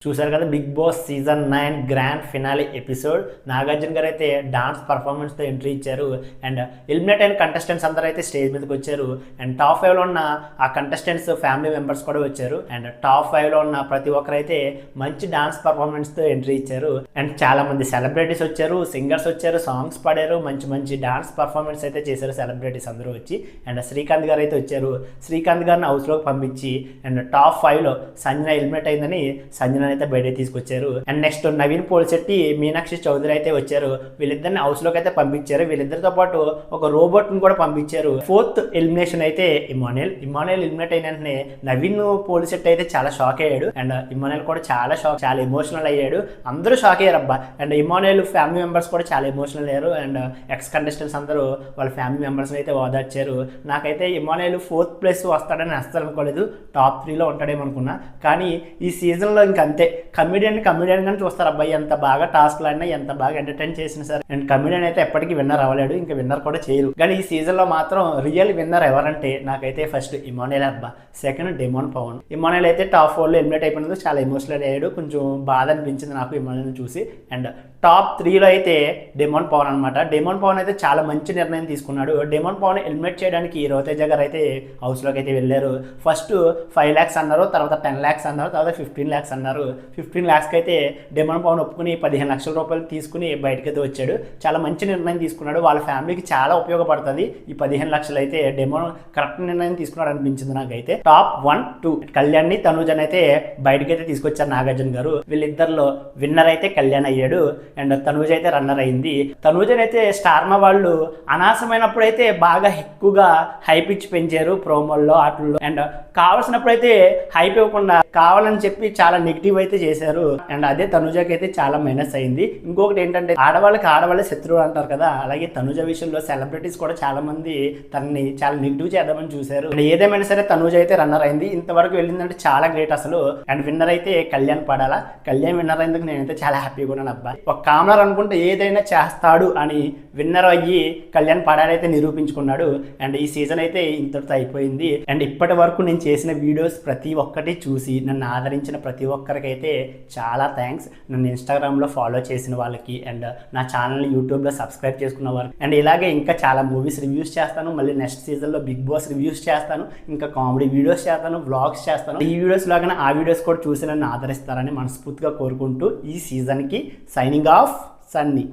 చూసారు కదా bigg boss season 9 grand finale episode. Nagarjuna గారు అయితే డాన్స్ పర్ఫార్మెన్స్తో ఎంట్రీ ఇచ్చారు. అండ్ ఎలిమినేట్ అయిన కంటెస్టెంట్స్ అందరూ అయితే స్టేజ్ మీదకి వచ్చారు. అండ్ టాప్ 5లో ఉన్న ఆ కంటెస్టెంట్స్ ఫ్యామిలీ మెంబర్స్ కూడా వచ్చారు. అండ్ టాప్ 5లో ఉన్న ప్రతి ఒక్కరైతే మంచి డాన్స్ పర్ఫార్మెన్స్తో ఎంట్రీ ఇచ్చారు. అండ్ చాలా మంది సెలబ్రిటీస్ వచ్చారు, సింగర్స్ వచ్చారు, సాంగ్స్ పాడారు, మంచి మంచి డాన్స్ పర్ఫార్మెన్స్ అయితే చేశారు సెలబ్రిటీస్ అందరూ వచ్చి. అండ్ శ్రీకాంత్ గారు అయితే వచ్చారు. శ్రీకాంత్ గారిని హౌస్లోకి పంపించి అండ్ టాప్ 5లో సంజన ఎలిమినేట్ అయిందని సంజన అయితే బయట తీసుకొచ్చారు. అండ్ నెక్స్ట్ నవీన్ పోల్శెట్టి, మీనాక్షి చౌదరి అయితే వచ్చారు. వీళ్ళిద్దరిని హౌస్ లోకి అయితే పంపించారు. వీళ్ళిద్దరితో పాటు ఒక రోబోట్ ని కూడా పంపించారు. ఫోర్త్ ఎలిమినేషన్ అయితే ఇమానుయల్ ఎలిమినేట్ అయిన వెంటనే నవీన్ పోల్శెట్టి అయితే చాలా షాక్ అయ్యాడు. అండ్ ఇమానుయల్ కూడా చాలా ఎమోషనల్ అయ్యాడు. అందరూ షాక్ అయ్యారు అబ్బా. అండ్ ఇమానుయల్ ఫ్యామిలీ మెంబర్స్ కూడా చాలా ఎమోషనల్ అయ్యారు. అండ్ ఎక్స్ కంటెస్టెంట్స్ అందరూ వాళ్ళ ఫ్యామిలీ మెంబర్స్ అయితే ఓదార్చారు. నాకైతే ఇమానుయల్ 4th ప్లేస్ వస్తాడని అస్సలు అనుకోలేదు. టాప్ 3లో ఉంటాడేమో అనుకున్నా. కానీ ఈ సీజన్లో ఇంకంతే. కమిడియన్ గానే చూస్తారు అబ్బాయి. ఎంత బాగా టాస్క్లు ఆడినా, ఎంత బాగా ఎంటర్టైన్ చేసిన సార్. అండ్ కమిడియన్ అయితే ఎప్పటికీ విన్నర్ అవ్వలేడు, ఇంకా విన్నర్ కూడా చేయరు. కానీ ఈ సీజన్లో మాత్రం రియల్ విన్నర్ ఎవరంటే నాకైతే ఫస్ట్ ఇమానుయల్ అబ్బా, సెకండ్ డెమోన్ పవన్. ఇమానుయల్ అయితే టాప్ 4లో ఎలిమినేట్ అయిపోయినందుకు చాలా ఎమోషనల్ అయ్యాడు. కొంచెం బాధ అనిపించింది నాకు ఇమానుయల్ని చూసి. అండ్ టాప్ 3లో అయితే డెమోన్ పవన్ అనమాట. డెమోన్ పవన్ అయితే చాలా మంచి నిర్ణయం తీసుకున్నాడు. డెమోన్ పవన్ ఎలిమినేట్ చేయడానికి రవితేజ గారు అయితే హౌస్లోకి అయితే వెళ్ళారు. ఫస్ట్ 5 lakhs అన్నారు, తర్వాత 10 lakhs అన్నారు, తర్వాత 15 lakhs అన్నారు. 15 lakhsకి అయితే డెమోన్ పవన్ ఒప్పుకుని 15 లక్షల రూపాయలు తీసుకుని బయటకైతే వచ్చాడు. చాలా మంచి నిర్ణయం తీసుకున్నాడు. వాళ్ళ ఫ్యామిలీకి చాలా ఉపయోగపడుతుంది ఈ 15 లక్షలు. అయితే డెమోన్ కరెక్ట్ నిర్ణయం తీసుకున్నాడు అనిపించింది నాకైతే. టాప్ 1, 2 కళ్యాణ్ని, తనూజని అయితే బయటకైతే తీసుకొచ్చారు నాగార్జున గారు. వీళ్ళిద్దరిలో విన్నర్ అయితే కళ్యాణ్ అయ్యాడు. అండ్ తనూజ అయితే రన్నర్ అయింది. తనూజని అయితే స్టార్మా వాళ్ళు అనవసరమైనప్పుడు అయితే బాగా ఎక్కువగా హైప్ ఇచ్చి పెంచారు ప్రోమోల్లో, ఆటల్లో. అండ్ కావాల్సినప్పుడు అయితే హైప్ ఇవ్వకుండా కావాలని చెప్పి చాలా నెగిటివ్ అయితే చేశారు. అండ్ అదే తనుజకి అయితే చాలా మైనస్ అయింది. ఇంకొకటి ఏంటంటే ఆడవాళ్ళే శత్రువు అంటారు కదా, అలాగే తనుజ విషయంలో సెలబ్రిటీస్ కూడా చాలా మంది తనని చాలా నెగిటివ్ చేద్దామని చూశారు. అండ్ ఏదేమైనా సరే తనుజ అయితే రన్నర్ అయింది. ఇంతవరకు వెళ్ళిందంటే చాలా గ్రేట్ అసలు. అండ్ విన్నర్ అయితే కళ్యాణ్ పడాలా. కళ్యాణ్ విన్నర్ అయిందుకు నేనైతే చాలా హ్యాపీగా ఉన్నాను అబ్బా. ఒక కామనర్ అనుకుంటే ఏదైనా చేస్తాడు అని విన్నర్ అయ్యి కళ్యాణ్ పడాలైతే నిరూపించుకున్నాడు. అండ్ ఈ సీజన్ అయితే ఇంతటితో అయిపోయింది. అండ్ ఇప్పటి వరకు నేను చేసిన వీడియోస్ ప్రతి ఒక్కటి చూసి నన్ను ఆదరించిన ప్రతి ఒక్కరికైతే చాలా థ్యాంక్స్. నన్ను ఇన్స్టాగ్రామ్లో ఫాలో చేసిన వాళ్ళకి, అండ్ నా ఛానల్ని యూట్యూబ్లో సబ్స్క్రైబ్ చేసుకున్న వారికి. అండ్ ఇలాగే ఇంకా చాలా మూవీస్ రివ్యూస్ చేస్తాను. మళ్ళీ నెక్స్ట్ సీజన్లో బిగ్ బాస్ రివ్యూస్ చేస్తాను, ఇంకా కామెడీ వీడియోస్ చేస్తాను, వ్లాగ్స్ చేస్తాను. ఈ వీడియోస్ లాగానే ఆ వీడియోస్ కూడా చూసి నన్ను ఆదరిస్తారని మనస్ఫూర్తిగా కోరుకుంటూ ఈ సీజన్కి సైనింగ్ ఆఫ్, సన్నీ.